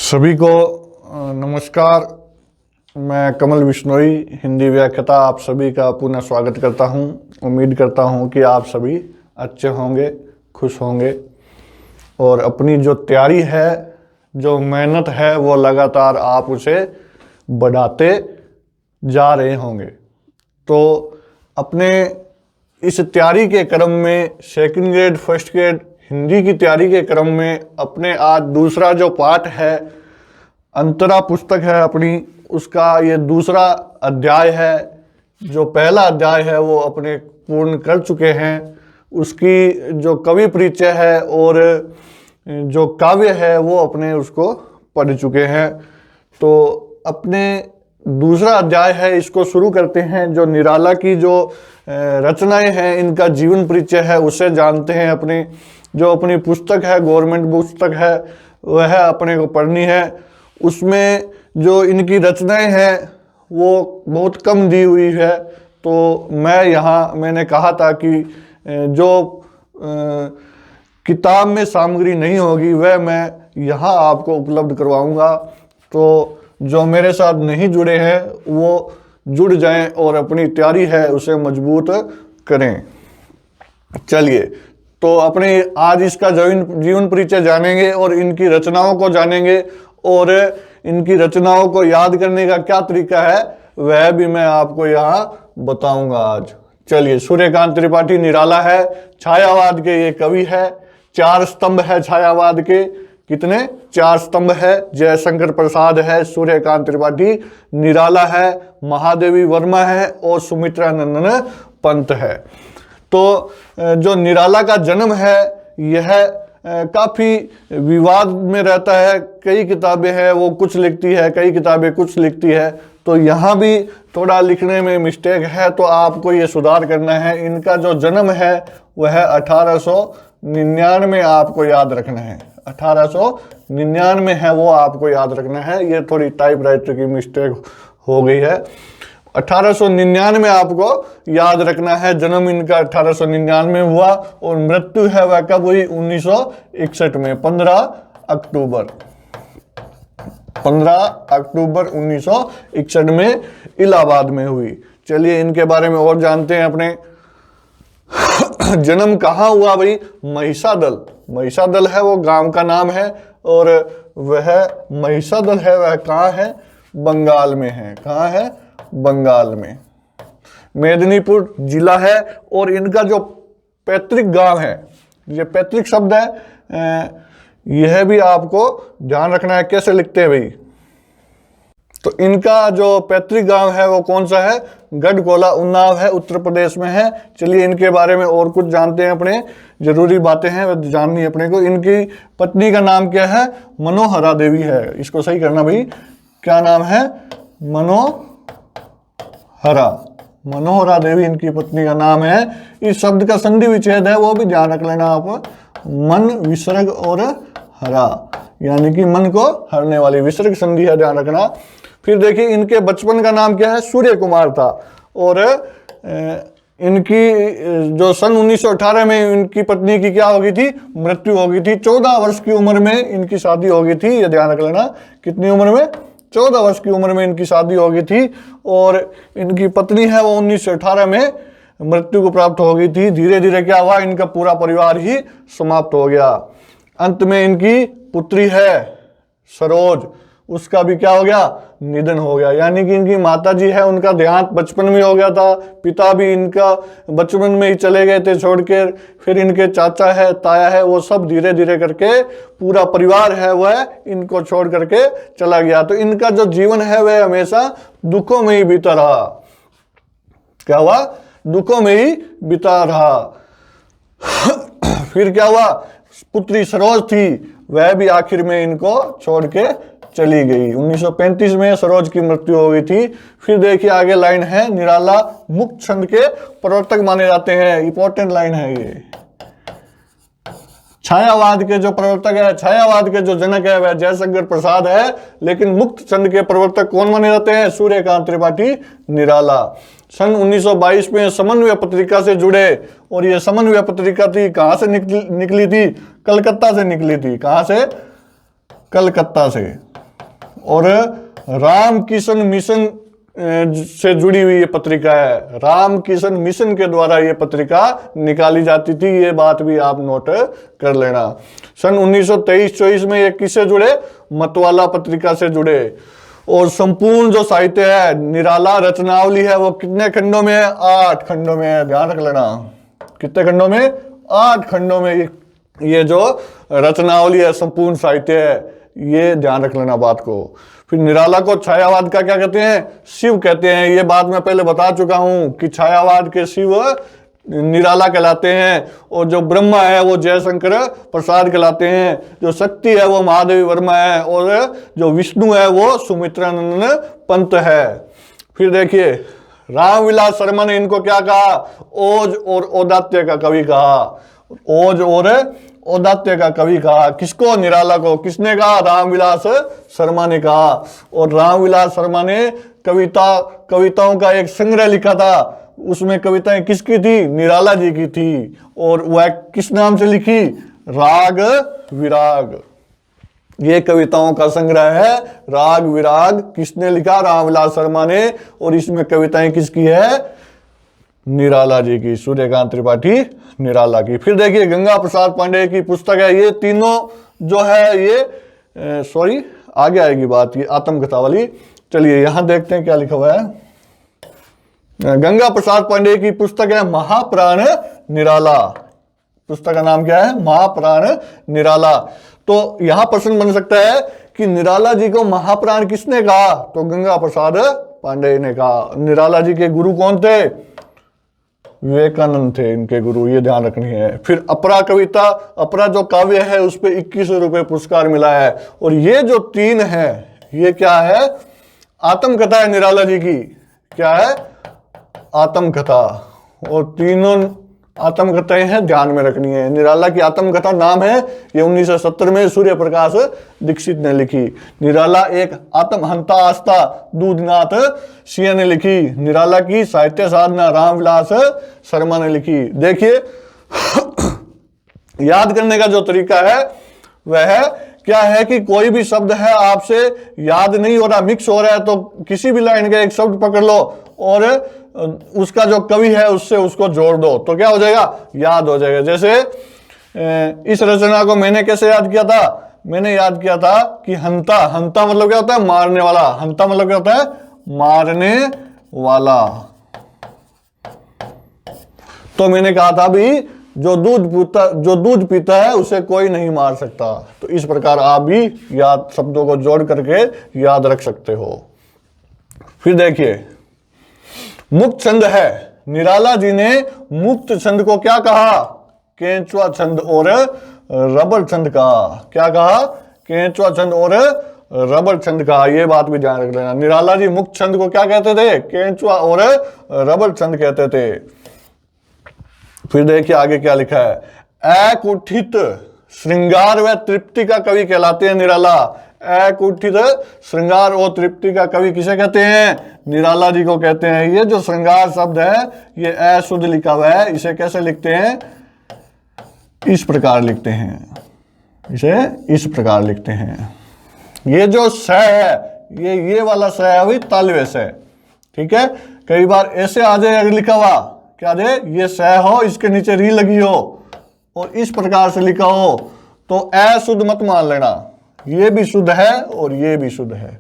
सभी को नमस्कार। मैं कमल बिश्नोई, हिंदी व्याख्याता, आप सभी का पुनः स्वागत करता हूं। उम्मीद करता हूं कि आप सभी अच्छे होंगे, खुश होंगे और अपनी जो तैयारी है, जो मेहनत है, वो लगातार आप उसे बढ़ाते जा रहे होंगे। तो अपने इस तैयारी के क्रम में second grade, first grade Hindi की तैयारी के क्रम में अपने आज दूसरा जो पाठ है, अंतरा पुस्तक है अपनी, उसका ये दूसरा अध्याय है। जो पहला अध्याय है वो अपने पूर्ण कर चुके हैं। उसकी जो कवि परिचय है और जो काव्य है वो अपने उसको पढ़ चुके हैं। तो अपने दूसरा अध्याय है, इसको शुरू करते हैं। जो निराला की जो रचनाएं हैं, इनका जीवन परिचय है, उसे जानते हैं। अपनी जो अपनी पुस्तक है, गवर्नमेंट पुस्तक है, वह अपने को पढ़नी है। उसमें जो इनकी रचनाएं हैं वो बहुत कम दी हुई है। तो मैंने कहा था कि जो किताब में सामग्री नहीं होगी वह मैं यहाँ आपको उपलब्ध करवाऊँगा। तो जो मेरे साथ नहीं जुड़े हैं वो जुड़ जाएं और अपनी तैयारी है उसे मजबूत करें। चलिए, तो अपने आज इसका जीवन परिचय जानेंगे और इनकी रचनाओं को जानेंगे और इनकी रचनाओं को याद करने का क्या तरीका है वह भी मैं आपको यहाँ बताऊंगा आज। चलिए, सूर्यकांत त्रिपाठी निराला है, छायावाद के ये कवि है। 4 स्तंभ है छायावाद के। कितने? 4 स्तंभ है। जयशंकर प्रसाद है, सूर्यकांत त्रिपाठी, निराला है, महादेवी वर्मा है और सुमित्रा नंदन पंत है। तो जो निराला का जन्म है यह काफ़ी विवाद में रहता है। कई किताबें हैं वो कुछ लिखती है, कई किताबें कुछ लिखती है। तो यहाँ भी थोड़ा लिखने में मिस्टेक है, तो आपको ये सुधार करना है। इनका जो जन्म है वह 1899 आपको याद रखना है। 1899 है वो आपको याद रखना है। ये थोड़ी टाइपराइटर की मिस्टेक हो गई है। 1899 आपको याद रखना है। जन्म इनका 1899 हुआ और मृत्यु है वह कब हुई? 1961 में, 15 अक्टूबर 1961 में इलाहाबाद में हुई। चलिए, इनके बारे में और जानते हैं। अपने जन्म कहाँ हुआ भाई? महिषादल। महिषादल है वो गांव का नाम है और वह महिषादल है वह कहाँ है? बंगाल में है। कहाँ है? बंगाल में। मेदिनीपुर जिला है। और इनका जो पैतृक गांव है, ये पैतृक शब्द है, यह भी आपको ध्यान रखना है कैसे लिखते हैं भाई। तो इनका जो पैतृक गांव है वो कौन सा है? गढ़कोला, उन्नाव है, उत्तर प्रदेश में है। चलिए, इनके बारे में और कुछ जानते हैं। अपने जरूरी बातें हैं वह जाननी है अपने को। इनकी पत्नी का नाम क्या है? मनोहरा देवी है। इसको सही करना भाई, क्या नाम है? मनोहरा देवी इनकी पत्नी का नाम है। इस शब्द का संधि विच्छेद है वो भी ध्यान रख लेना आप। मन, विसर्ग और हरा, यानी कि मन को हरने वाली विसर्ग संधि है, ध्यान रखना। फिर देखिए, इनके बचपन का नाम क्या है? सूर्य कुमार था। और इनकी जो सन 1918 में इनकी पत्नी की क्या हो गई थी? मृत्यु हो गई थी। 14 वर्ष की उम्र में इनकी शादी हो गई थी, ये ध्यान रख लेना। कितनी उम्र में? 14 वर्ष की उम्र में इनकी शादी हो गई थी। और इनकी पत्नी है वो 1918 में मृत्यु को प्राप्त हो गई थी। धीरे धीरे क्या हुआ? इनका पूरा परिवार ही समाप्त हो गया। अंत में इनकी पुत्री है सरोज, उसका भी क्या हो गया? निधन हो गया। यानी कि इनकी माता जी है, उनका देहांत बचपन में हो गया था। पिता भी इनका बचपन में ही चले गए थे छोड़ के। फिर इनके चाचा है, ताया है, वो सब धीरे धीरे करके पूरा परिवार है वह इनको छोड़ करके चला गया। तो इनका जो जीवन है वह हमेशा दुखों में ही बीता रहा। क्या हुआ? दुखों में ही बीता रहा। फिर क्या हुआ? पुत्री सरोज थी, वह भी आखिर में इनको छोड़ के चली गई। 1935 में सरोज की मृत्यु हो गई थी। फिर देखिए आगे लाइन है, निराला मुक्त छंद के प्रवर्तक माने जाते हैं। इंपॉर्टेंट लाइन है ये। छायावाद के जो प्रवर्तक है, छायावाद के जो जनक है वह जयशंकर प्रसाद है, लेकिन मुक्त छंद के प्रवर्तक कौन माने जाते हैं? सूर्यकांत त्रिपाठी निराला। सन 1922 में समन्वय पत्रिका से जुड़े और ये समन्वय पत्रिका थी कहां से निकली थी? कलकत्ता से निकली थी। कहां से? कलकत्ता से। और रामकिशन मिशन से जुड़ी हुई ये पत्रिका है। रामकिशन मिशन के द्वारा ये पत्रिका निकाली जाती थी, ये बात भी आप नोट कर लेना। सन 1923-24 में ये किससे जुड़े? मतवाला पत्रिका से जुड़े। और संपूर्ण जो साहित्य है, निराला रचनावली है, वो कितने खंडों में है? 8 खंडों में है। ध्यान रख लेना, कितने खंडों में? 8 खंडों में ये जो रचनावली है, संपूर्ण साहित्य है, ये ध्यान रख लेना बात को। फिर निराला को छायावाद का क्या कहते हैं? शिव कहते हैं। ये बात मैं पहले बता चुका हूं कि छायावाद के शिव निराला कहलाते हैं, और जो ब्रह्मा है वो जयशंकर प्रसाद कहलाते हैं, जो शक्ति है वो महादेवी वर्मा है, और जो विष्णु है वो सुमित्रानंद पंत है। फिर देखिए, रामविलास शर्मा ने इनको क्या कहा? ओज और औदात्य का कवि कहा। ओज और औदात्य का कवि कहा। किसको? निराला को। किसने कहा? रामविलास शर्मा ने कहा। और रामविलास शर्मा ने कविताओं का एक संग्रह लिखा था। उसमें कविताएं किसकी थी? निराला जी की थी। और वह किस नाम से लिखी? राग विराग। ये कविताओं का संग्रह है, राग विराग। किसने लिखा? रामविलास शर्मा ने। और इसमें कविताएं किसकी है? निराला जी की, सूर्यकांत त्रिपाठी निराला की। फिर देखिए, गंगा प्रसाद पांडे की पुस्तक है। ये तीनों जो है ये सॉरी आगे आएगी बात, ये आत्मकथा वाली। चलिए यहां देखते हैं क्या लिखा हुआ है। गंगा प्रसाद पांडे की पुस्तक है महाप्राण निराला। पुस्तक का नाम क्या है? महाप्राण निराला। तो यहां प्रश्न बन सकता है कि निराला जी को महाप्राण किसने कहा? तो गंगा प्रसाद पांडे ने कहा। निराला जी के गुरु कौन थे? विवेकानंद थे इनके गुरु, ये ध्यान रखनी है। फिर अपरा कविता, अपरा जो काव्य है उस पर 21 रुपये पुरस्कार मिला है। और ये जो 3 है, ये क्या है? आत्मकथा है निराला जी की। क्या है? आत्मकथा। और तीनों आत्मकथाएं हैं, ध्यान में रखनी है। निराला की आत्मकथा नाम है, ये 1970 में सूर्य प्रकाश दीक्षित ने लिखी। निराला एक आत्महंता आस्था दूधनाथ सिंह ने लिखी। निराला की साहित्य साधना रामविलास शर्मा ने लिखी। देखिए याद करने का जो तरीका है वह क्या है कि कोई भी शब्द है आपसे याद नहीं हो रहा, मिक्स हो रहा है, तो किसी भी लाइन का एक शब्द पकड़ लो और उसका जो कवि है उससे उसको जोड़ दो, तो क्या हो जाएगा? याद हो जाएगा। जैसे इस रचना को मैंने कैसे याद किया था? मैंने याद किया था कि हंता, हंता मतलब क्या होता है? मारने वाला। हंता मतलब क्या होता है? मारने वाला। तो मैंने कहा था भी जो दूध पीता है उसे कोई नहीं मार सकता। तो इस प्रकार आप भी याद शब्दों को जोड़ करके याद रख सकते हो। फिर देखिए, मुक्त छंद है। निराला जी ने मुक्त छंद को क्या कहा? केंचुआ छंद और रबर छंद कहा। क्या कहा? केंचुआ छंद और रबर छंद कहा। ये बात भी ध्यान रख लेना। निराला जी मुक्त छंद को क्या कहते थे? केंचुआ और रबर छंद कहते थे। फिर देखिए आगे क्या लिखा है। अकुठित श्रृंगार व तृप्ति का कवि कहलाते हैं निराला। अकुठित श्रृंगार और तृप्ति का कवि किसे कहते हैं? निराला जी को कहते हैं। ये जो श्रृंगार शब्द है ये अशुद्ध लिखा हुआ है, इसे कैसे लिखते हैं? इस प्रकार लिखते हैं, इसे इस प्रकार लिखते हैं। ये जो स है ये वाला स है वही तालव्य से, ठीक है। कई बार ऐसे आ जाए अगर लिखा हुआ, क्या आ जाए? ये स हो, इसके नीचे री लगी हो और इस प्रकार से लिखा हो तो अशुद्ध मत मान लेना। ये भी शुद्ध है और ये भी शुद्ध है।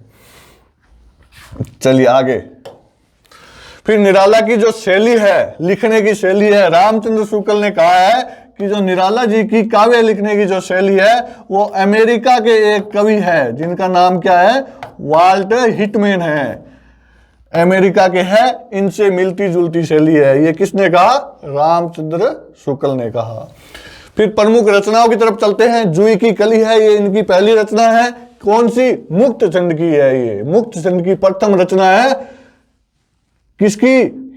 चलिए आगे। फिर निराला की जो शैली है, लिखने की शैली है, रामचंद्र शुक्ल ने कहा है कि जो निराला जी की काव्य लिखने की जो शैली है वो अमेरिका के एक कवि है जिनका नाम क्या है? वाल्ट हिटमैन है। अमेरिका के है, इनसे मिलती जुलती शैली है। ये किसने कहा? रामचंद्र शुक्ल ने कहा। फिर प्रमुख रचनाओं की तरफ चलते हैं। जूही की कली है, ये इनकी पहली रचना है। कौन सी? मुक्त छंद की है। ये मुक्त छंद की प्रथम रचना है। किसकी?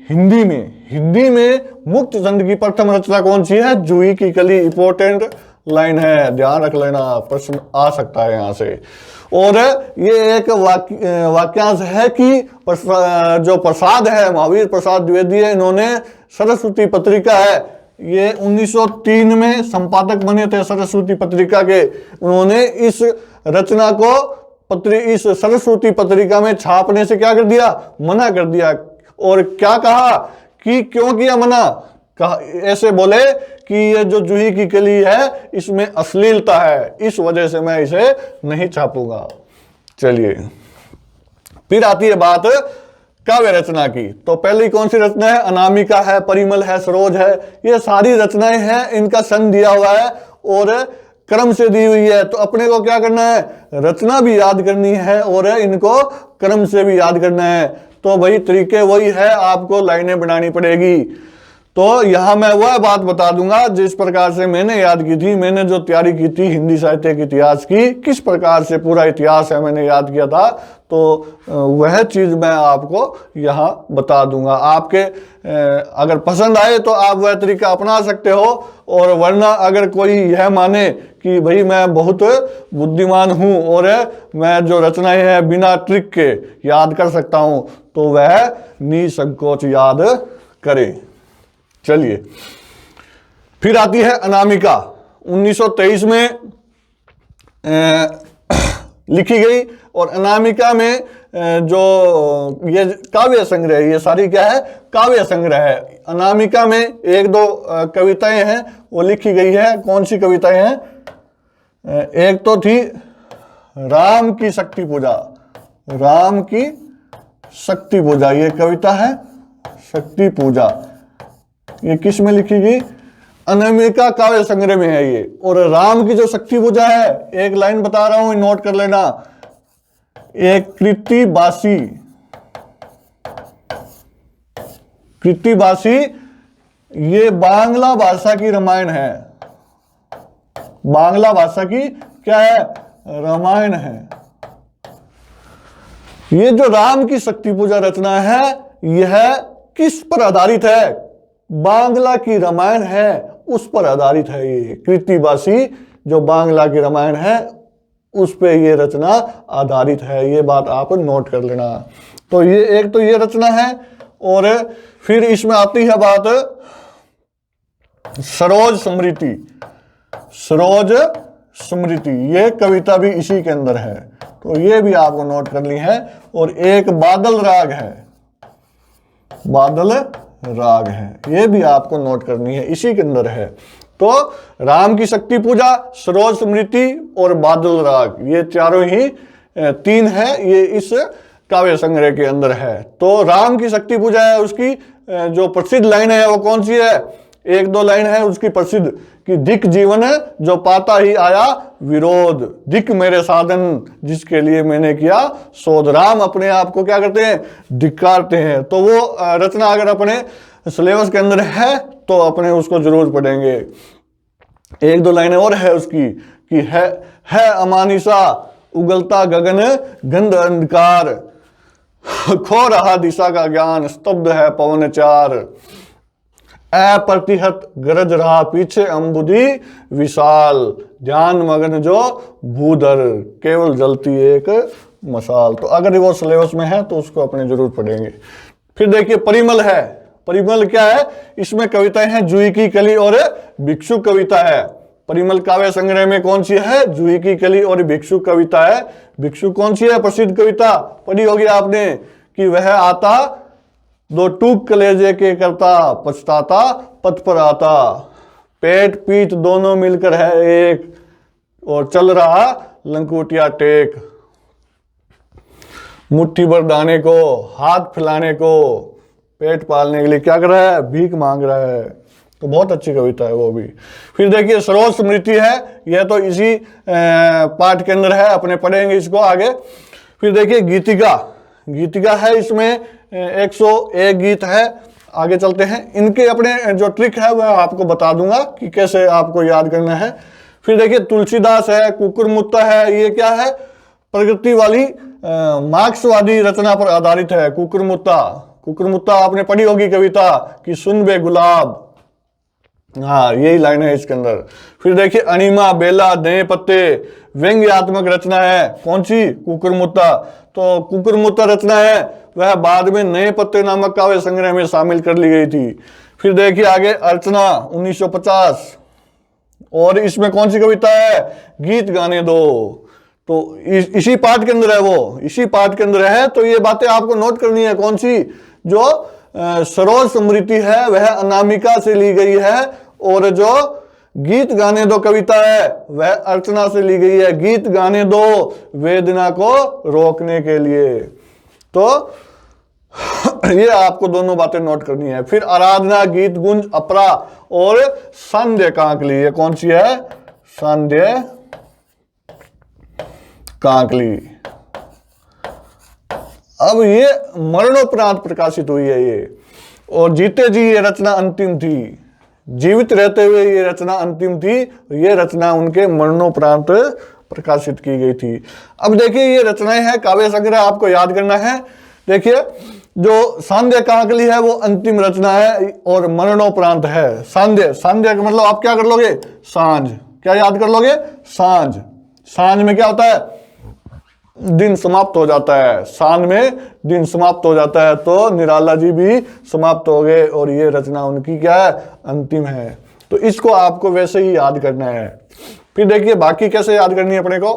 हिंदी में। हिंदी में मुक्त छंद की प्रथम रचना कौन सी है? जूही की कली। इंपॉर्टेंट लाइन है, ध्यान रख लेना, प्रश्न आ सकता है यहां से। और ये एक वाक्यांश है कि जो प्रसाद है, महावीर प्रसाद द्विवेदी है, इन्होंने सरस्वती पत्रिका है, ये 1903 में संपादक बने थे सरस्वती पत्रिका के। उन्होंने इस रचना को इस सरस्वती पत्रिका में छापने से क्या कर दिया, मना कर दिया। और क्या कहा कि क्यों किया मना, कहा ऐसे बोले कि ये जो जूही की कली है इसमें अश्लीलता है, इस वजह से मैं इसे नहीं छापूंगा। चलिए फिर आती है बात काव्य रचना की। तो पहली कौन सी रचना है, अनामिका है, परिमल है, सरोज है। ये सारी रचनाएं हैं, इनका सन दिया हुआ है और क्रम से दी हुई है। तो अपने को क्या करना है, रचना भी याद करनी है और इनको क्रम से भी याद करना है। तो भाई तरीके वही है, आपको लाइनें बनानी पड़ेगी। तो यहां मैं वह बात बता दूंगा जिस प्रकार से मैंने याद की थी। मैंने जो तैयारी की थी हिंदी साहित्य के इतिहास की, किस प्रकार से पूरा इतिहास है मैंने याद किया था, तो वह चीज मैं आपको यहां बता दूंगा। आपके अगर पसंद आए तो आप वह तरीका अपना सकते हो, और वरना अगर कोई यह माने कि भाई मैं बहुत बुद्धिमान हूं और मैं जो रचनाएं हैं बिना ट्रिक के याद कर सकता हूं, तो वह निसंकोच याद करे। चलिए फिर आती है अनामिका, 1923 में लिखी गई। और अनामिका में जो ये काव्य संग्रह, ये सारी क्या है, काव्य संग्रह है। अनामिका में एक दो कविताएं हैं वो लिखी गई है। कौन सी कविताएं हैं, एक तो थी राम की शक्ति पूजा, राम की शक्ति पूजा, ये कविता है शक्ति पूजा। ये किस में लिखी गई, अनामिका काव्य संग्रह में है ये। और राम की जो शक्ति पूजा है, एक लाइन बता रहा हूं, नोट कर लेना। एक कृतिबासी, कृतिबासी ये बांग्ला भाषा की रामायण है, बांग्ला भाषा की क्या है, रामायण है। ये जो राम की शक्ति पूजा रचना है, यह किस पर आधारित है, बांग्ला की रामायण है उस पर आधारित है। ये कृतिबासी जो बांग्ला की रामायण है उस पे ये रचना आधारित है, ये बात आप नोट कर लेना। तो ये एक तो ये रचना है। और फिर इसमें आती है बात सरोज स्मृति, सरोज स्मृति, ये कविता भी इसी के अंदर है, तो ये भी आपको नोट करनी है। और एक बादल राग है, बादल राग है, ये भी आपको नोट करनी है, इसी के अंदर है। तो राम की शक्ति पूजा, सरोज स्मृति और बादल राग, ये चारों ही तीन है, ये इस काव्य संग्रह के अंदर है। तो राम की शक्ति पूजा है, उसकी जो प्रसिद्ध लाइन है वो कौन सी है, एक दो लाइन है उसकी प्रसिद्ध कि धिक जीवन जो पाता ही आया विरोध, धिक मेरे साधन जिसके लिए मैंने किया शोध। राम अपने आप को क्या करते हैं, धिक्कारते हैं। तो वो रचना अगर अपने सिलेबस के अंदर है तो अपने उसको जरूर पढ़ेंगे। एक दो लाइनें और है उसकी कि है अमानिसा उगलता गगन गंध अंधकार, खो रहा दिशा का ज्ञान स्तब्ध है पवन चार, अप्रतिहत गरज रहा पीछे अंबुधि विशाल, ध्यान मगन जो भूधर केवल जलती एक मशाल। तो अगर वो सिलेबस में है तो उसको अपने जरूर पढ़ेंगे। फिर देखिए परिमल है, परिमल क्या है, इसमें कविताएं हैं जूही की कली और भिक्षु कविता है। परिमल काव्य संग्रह में कौन सी है, जूही की कली और भिक्षु कविता है। भिक्षु कौन सी है, प्रसिद्ध कविता पढ़ी होगी आपने कि वह आता दो टूक कलेजे के करता, पछताता पथ पर आता, पेट पीठ दोनों मिलकर है एक, और चल रहा लंगोटिया टेक, मुट्ठी भर दाने को हाथ फैलाने को, पेट पालने के लिए क्या कर रहा है, भीख मांग रहा है। तो बहुत अच्छी कविता है वो भी। फिर देखिए सरोज स्मृति है, यह तो इसी पाठ के अंदर है, अपने पढ़ेंगे इसको आगे। फिर देखिए गीतिका, गीतिका है, इसमें 101 गीत है। आगे चलते हैं, इनके अपने जो ट्रिक है वह आपको बता दूंगा कि कैसे आपको याद करना है। फिर देखिए तुलसीदास है, कुकुरमुत्ता है, ये क्या है, प्रगति वाली मार्क्सवादी रचना पर आधारित है। कुकुरमुत्ता, कुकुरमुत्ता आपने पढ़ी होगी कविता कि सुन बे गुलाब, हाँ यही लाइन है इसके अंदर। फिर देखिए अनिमा बेला नए पत्ते, व्यंग्यात्मक रचना है, कौन सी, कुकुरमुत्ता। तो कुकुरमुत्ता रचना है वह बाद में नए पत्ते नामक काव्य संग्रह में शामिल कर ली गई थी। फिर देखिए आगे अर्चना 1950, और इसमें कौन सी कविता है, गीत गाने दो। तो इसी पार्ट के अंदर है, वो इसी पार्ट के अंदर है। तो ये बातें आपको नोट करनी है। कौन सी? जो सरोज स्मृति है वह अनामिका से ली गई है, और जो गीत गाने दो कविता है वह अर्चना से ली गई है। गीत गाने दो वेदना को रोकने के लिए। तो ये आपको दोनों बातें नोट करनी है। फिर आराधना, गीत गुंज, अपरा और संध्या कांकली। ये कौन सी है? संध्या कांकली। अब ये मरणोपरांत प्रकाशित हुई है ये, और जीते जी ये रचना अंतिम थी। जीवित रहते हुए ये रचना अंतिम थी, ये रचना उनके मरणोपरांत प्रकाशित की गई थी। अब देखिए ये रचनाएं हैं काव्य संग्रह, आपको याद करना है। देखिए जो सांध्य कांकली है वो अंतिम रचना है और मरणोपरांत है। सांध्य, सांध्य का मतलब आप क्या कर लोगे? सांझ। क्या याद कर लोगे? सांझ। सांझ में क्या होता है? दिन समाप्त हो जाता है। सांझ में दिन समाप्त हो जाता है। तो निराला जी भी समाप्त हो गए और ये रचना उनकी क्या है? अंतिम है। तो इसको आपको वैसे ही याद करना है। फिर देखिए बाकी कैसे याद करनी है अपने को।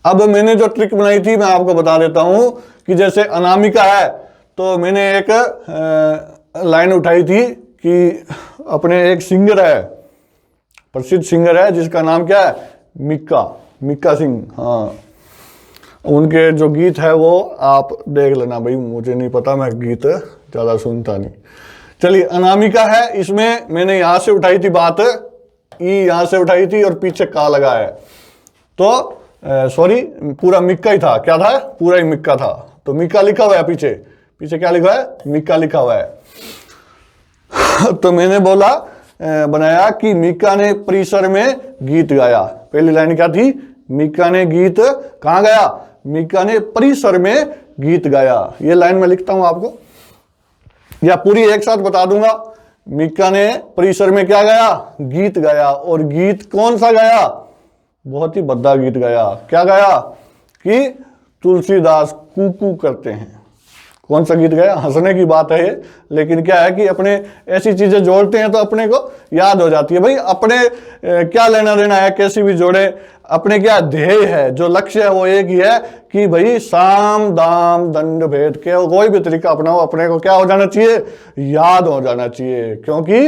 अब मैंने जो ट्रिक बनाई थी मैं आपको बता देता हूं कि जैसे अनामिका है तो मैंने एक लाइन उठाई थी कि अपने एक सिंगर है, प्रसिद्ध सिंगर है जिसका नाम क्या है? मिक्का, मिक्का सिंह। हाँ, उनके जो गीत है वो आप देख लेना भाई, मुझे नहीं पता, मैं गीत ज़्यादा सुनता नहीं। चलिए अनामिका है, इसमें मैंने यहाँ से उठाई थी बात, ई यहाँ से उठाई थी और पीछे का लगा है। तो सॉरी, पूरा मिक्का ही था। क्या था? पूरा ही मिक्का था। तो मिक्का लिखा हुआ है पीछे, पीछे क्या लिखा है? मिक्का लिखा हुआ है। तो मैंने बोला बनाया कि मिक्का ने परिसर में गीत गाया। पहली लाइन क्या थी? मिक्का ने गीत कहाँ गाया? मिक्का ने परिसर में गीत गाया। ये लाइन मैं लिखता हूं आपको, या पूरी एक साथ बता दूंगा। मिक्का ने परिसर में क्या गाया? गीत गाया। और गीत कौन सा गाया? बहुत ही भद्दा गीत गाया। क्या गाया? कि तुलसीदास कूकू करते हैं। कौन सा गीत गाया? हंसने की बात है ये, लेकिन क्या है कि अपने ऐसी चीजें जोड़ते हैं तो अपने को याद हो जाती है। भाई अपने क्या लेना देना है, कैसी भी जोड़े, अपने क्या ध्येय है, जो लक्ष्य है वो एक ही है कि भाई साम दाम दंड भेद के कोई भी तरीका अपनाओ, अपने को क्या हो जाना चाहिए? याद हो जाना चाहिए। क्योंकि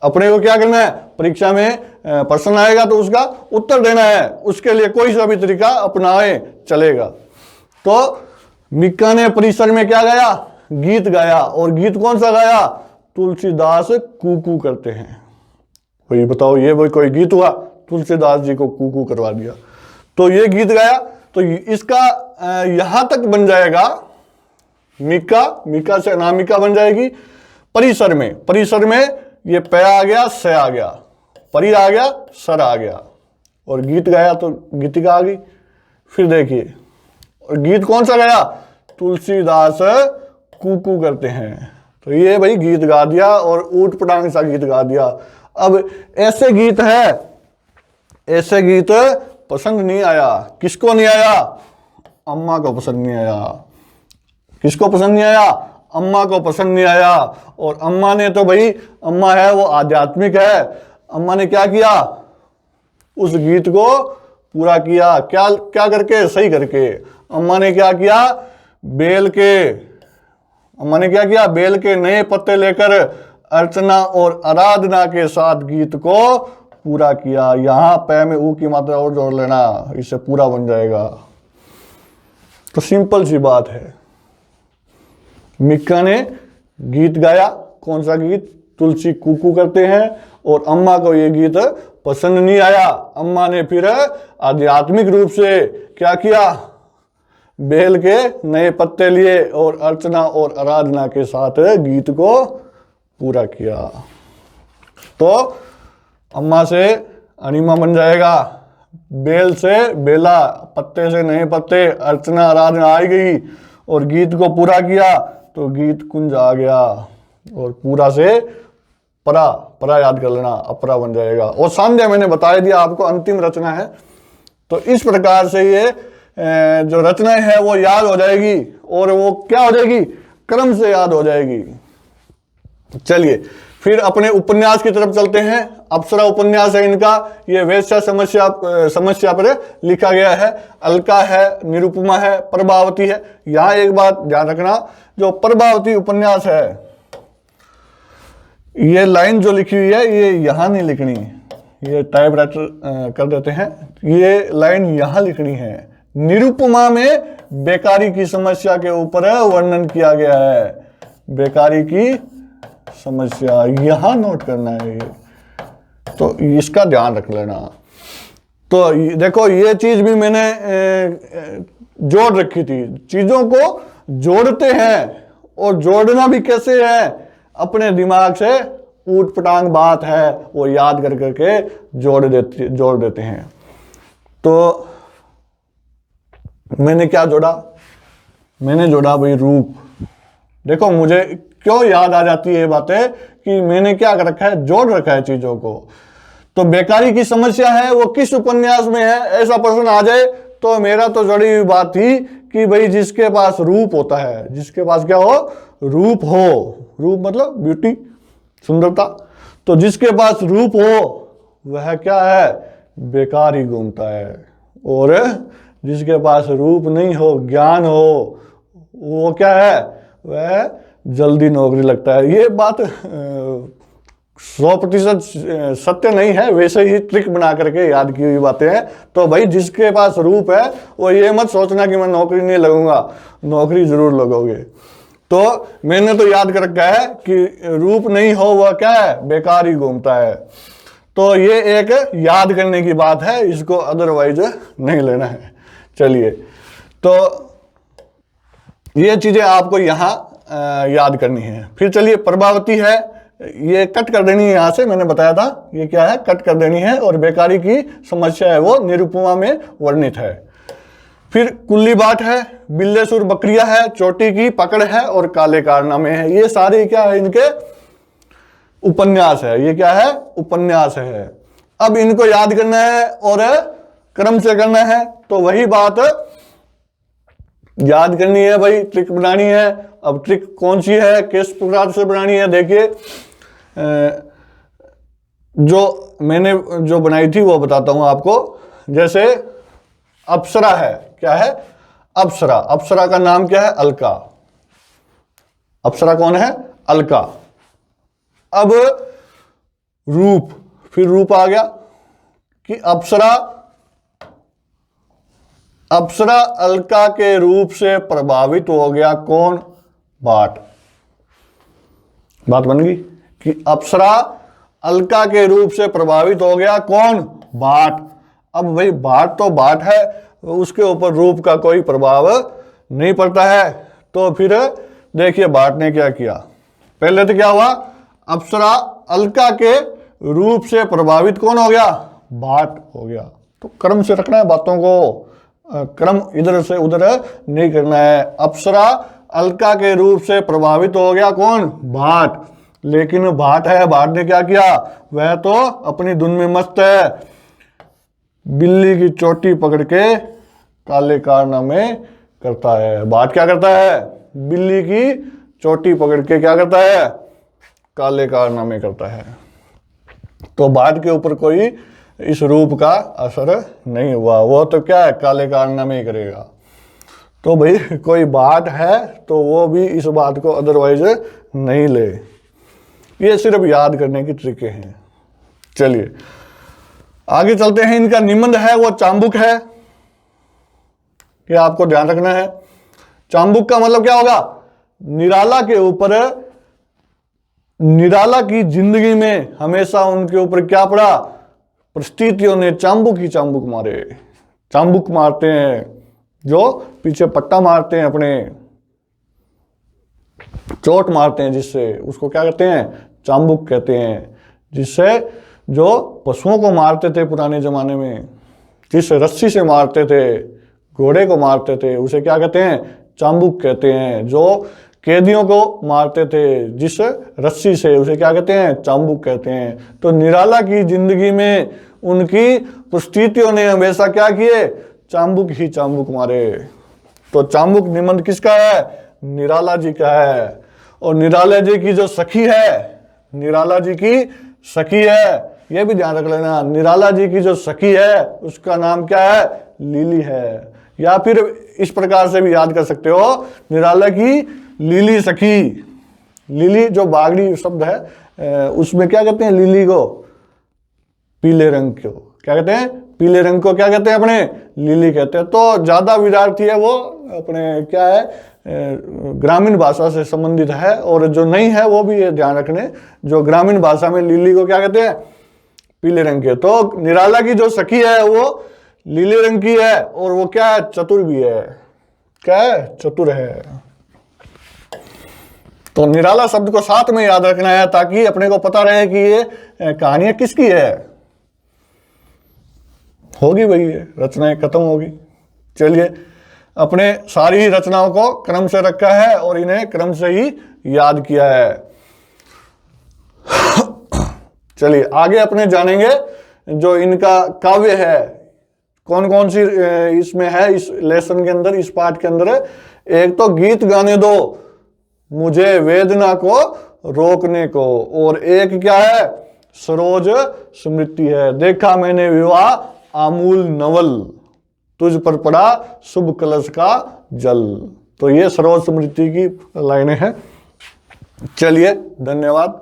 अपने को क्या करना है? परीक्षा में प्रश्न आएगा तो उसका उत्तर देना है, उसके लिए कोई सा भी तरीका अपनाए चलेगा। तो मिक्का ने परिसर में क्या गाया? गीत गाया। और गीत कौन सा गाया? तुलसीदास कूकू करते हैं। भाई बताओ, ये भाई कोई गीत हुआ? तुलसीदास जी को कूकू करवा दिया। तो ये गीत गाया। तो इसका यहां तक बन जाएगा मिक्का, मिक्का से अनामिका बन जाएगी। परिसर में, परिसर में ये प आ गया, स आ गया, परी आ गया, सर आ गया, और गीत गाया तो गीतिका आ गई। फिर देखिए, और गीत कौन सा गाया? तुलसीदास कूकू करते हैं। तो ये भाई गीत गा दिया और ऊट पटांग सा गीत गा दिया। अब ऐसे गीत है, ऐसे गीत पसंद नहीं आया। किसको नहीं आया? अम्मा को पसंद नहीं आया। किसको पसंद नहीं आया? अम्मा को पसंद नहीं आया। और अम्मा ने तो भाई, अम्मा है वो आध्यात्मिक है, अम्मा ने क्या किया? उस गीत को पूरा किया। क्या क्या करके? सही करके। अम्मा ने क्या किया? बेल के, अम्मा ने क्या किया? बेल के नए पत्ते लेकर अर्चना और आराधना के साथ गीत को पूरा किया। यहां पै में ऊ की मात्रा और जोड़ लेना, इससे पूरा बन जाएगा। तो सिंपल सी बात है, मिक्का ने गीत गाया। कौन सा गीत? तुलसी कूकू करते हैं। और अम्मा को ये गीत पसंद नहीं आया। अम्मा ने फिर आध्यात्मिक रूप से क्या किया? बेल के नए पत्ते लिए और अर्चना और आराधना के साथ गीत को पूरा किया। तो अम्मा से अनिमा बन जाएगा, बेल से बेला, पत्ते से नए पत्ते, अर्चना आराधना आ गई और गीत को पूरा किया तो गीत कुंज आ गया। और पूरा से परा, परा याद कर लेना, अपरा बन जाएगा। और सांध्या मैंने बता दिया आपको, अंतिम रचना है। तो इस प्रकार से ये जो रचनाएं है वो याद हो जाएगी, और वो क्या हो जाएगी? क्रम से याद हो जाएगी। चलिए फिर अपने उपन्यास की तरफ चलते हैं। अप्सरा उपन्यास है इनका, ये वेश्या समस्या पर लिखा गया है। अलका है, निरुपमा है, प्रभावती है। यहाँ एक बात ध्यान रखना, जो प्रभावती उपन्यास है, ये लाइन जो लिखी हुई है ये यहाँ नहीं लिखनी, ये टाइपराइटर कर देते हैं, ये लाइन यहाँ लिखनी है। निरुपमा में बेकारी की समस्या के ऊपर वर्णन किया गया है, बेकारी की समस्या, यहां नोट करना है ये, तो इसका ध्यान रख लेना। तो देखो ये चीज भी मैंने जोड़ रखी थी, चीजों को जोड़ते हैं, और जोड़ना भी कैसे है, अपने दिमाग से ऊट पटांग बात है वो याद कर करके जोड़ देते हैं। तो मैंने क्या जोड़ा, मैंने जोड़ा भाई रूप। देखो मुझे क्यों याद आ जाती है ये बातें कि मैंने क्या कर रखा है, जोड़ रखा है चीजों को। तो बेकारी की समस्या है वो किस उपन्यास में है, ऐसा प्रश्न आ जाए तो मेरा तो जड़ी हुई बात थी कि भाई जिसके पास रूप होता है, जिसके पास क्या हो, रूप हो, रूप मतलब ब्यूटी, सुंदरता, तो जिसके पास रूप हो वह क्या है, बेकार ही घूमता है। और जिसके पास रूप नहीं हो, ज्ञान हो, वो क्या है, वह जल्दी नौकरी लगता है। ये बात 100% सत्य नहीं है, वैसे ही ट्रिक बना करके याद की हुई बातें हैं। तो भाई जिसके पास रूप है वो ये मत सोचना कि मैं नौकरी नहीं लगूंगा, नौकरी जरूर लगोगे। तो मैंने तो याद कर रखा है कि रूप नहीं हो वह क्या है, बेकार ही घूमता है। तो ये एक याद करने की बात है, इसको अदरवाइज नहीं लेना है। चलिए, तो ये चीजें आपको यहाँ याद करनी है। फिर चलिए, प्रभावती है, ये कट कर देनी है यहाँ से, मैंने बताया था ये क्या है, कट कर देनी है। और बेकारी की समस्या है वो निरुपमा में वर्णित है। फिर कुल्ली बाट है, बिल्लेसुर बकरिया है, चोटी की पकड़ है और काले कारनामे है। ये सारे क्या है, इनके उपन्यास है। ये क्या है, उपन्यास है। अब इनको याद करना है और क्रम से करना है। तो वही बात याद करनी है भाई, ट्रिक बनानी है। अब ट्रिक कौन सी है, किस प्रकार से बनानी है, देखिए जो मैंने जो बनाई थी वो बताता हूं आपको। जैसे अप्सरा है, क्या है, अप्सरा, अप्सरा का नाम क्या है, अलका। अप्सरा कौन है, अलका। अब रूप, फिर रूप आ गया कि अप्सरा, अप्सरा अलका के रूप से प्रभावित हो गया कौन, बाट। बात बन गई कि अप्सरा अलका के रूप से प्रभावित हो गया कौन, बाट। अब भाई बाट तो बाट है, उसके ऊपर रूप का कोई प्रभाव नहीं पड़ता है। तो फिर देखिए बाट ने क्या किया, पहले तो क्या हुआ, अप्सरा अलका के रूप से प्रभावित कौन हो गया, बाट हो गया। तो क्रम से रखना है बातों को, क्रम इधर से उधर नहीं करना है। अप्सरा अलका के रूप से प्रभावित हो गया कौन, भाट। लेकिन भाट है, भाट ने क्या किया, वह तो अपनी धुन में मस्त है, बिल्ली की चोटी पकड़ के काले कारनामे करता है। भाट क्या करता है, बिल्ली की चोटी पकड़ के क्या करता है, काले कारनामे करता है। तो भाट के ऊपर कोई इस रूप का असर नहीं हुआ, वो तो क्या है, काले कारनामे ही करेगा। तो भाई कोई बाट है तो वो भी इस बात को अदरवाइज नहीं ले। ये सिर्फ याद करने की ट्रिकें हैं। चलिए आगे चलते हैं। इनका निबंध है वो चांबुक है, ये आपको ध्यान रखना है। चांबुक का मतलब क्या होगा, निराला के ऊपर, निराला की जिंदगी में हमेशा उनके ऊपर क्या पड़ा, परिस्थितियों ने चांबुक ही चांबुक मारे। चांबुक मारते हैं जो पीछे पट्टा मारते हैं, अपने चोट मारते हैं जिससे, उसको क्या कहते हैं, चांबुक कहते हैं। जिससे जो पशुओं को मारते थे पुराने जमाने में, जिस रस्सी से मारते थे, घोड़े को मारते थे, उसे क्या कहते हैं, चांबुक कहते हैं। जो कैदियों को मारते थे जिस रस्सी से, उसे क्या कहते हैं, चांबुक कहते हैं। तो निराला की जिंदगी में उनकी परिस्थितियों ने हमेशा क्या किए, चांबुक ही चांबुक मारे। तो चांबुक निबंध किसका है, निराला जी का है। और निराला जी की जो सखी है, निराला जी की सखी है, ये भी ध्यान रख लेना, निराला जी की जो सखी है उसका नाम क्या है, लीली है। या फिर इस प्रकार से भी याद कर सकते हो, निराला की लीली सखी। लीली जो बागड़ी शब्द है उसमें क्या कहते हैं, लिली को पीले रंग को क्या कहते हैं, पीले रंग को क्या कहते हैं अपने, लिली कहते हैं। तो ज्यादा विद्यार्थी है वो अपने क्या है ग्रामीण भाषा से संबंधित है, और जो नहीं है वो भी ये ध्यान रखने, जो ग्रामीण भाषा में लिली को क्या कहते हैं, पीले रंग के। तो निराला की जो सखी है वो लीले रंग की है, और वो क्या है, चतुर भी है। क्या है, चतुर है। तो निराला शब्द को साथ में याद रखना है ताकि अपने को पता रहे कि ये कहानियां किसकी है। होगी भाई, ये रचनाएं खत्म होगी। चलिए, अपने सारी ही रचनाओं को क्रम से रखा है और इन्हें क्रम से ही याद किया है। चलिए आगे अपने जानेंगे जो इनका काव्य है, कौन कौन सी इसमें है, इस लेसन के अंदर, इस पाठ के अंदर। एक तो गीत गाने दो मुझे वेदना को रोकने को, और एक क्या है, सरोज स्मृति है। देखा मैंने विवाह आमूल नवल, तुझ पर पड़ा शुभ कलश का जल। तो ये सरोज स्मृति की लाइनें हैं। चलिए, धन्यवाद।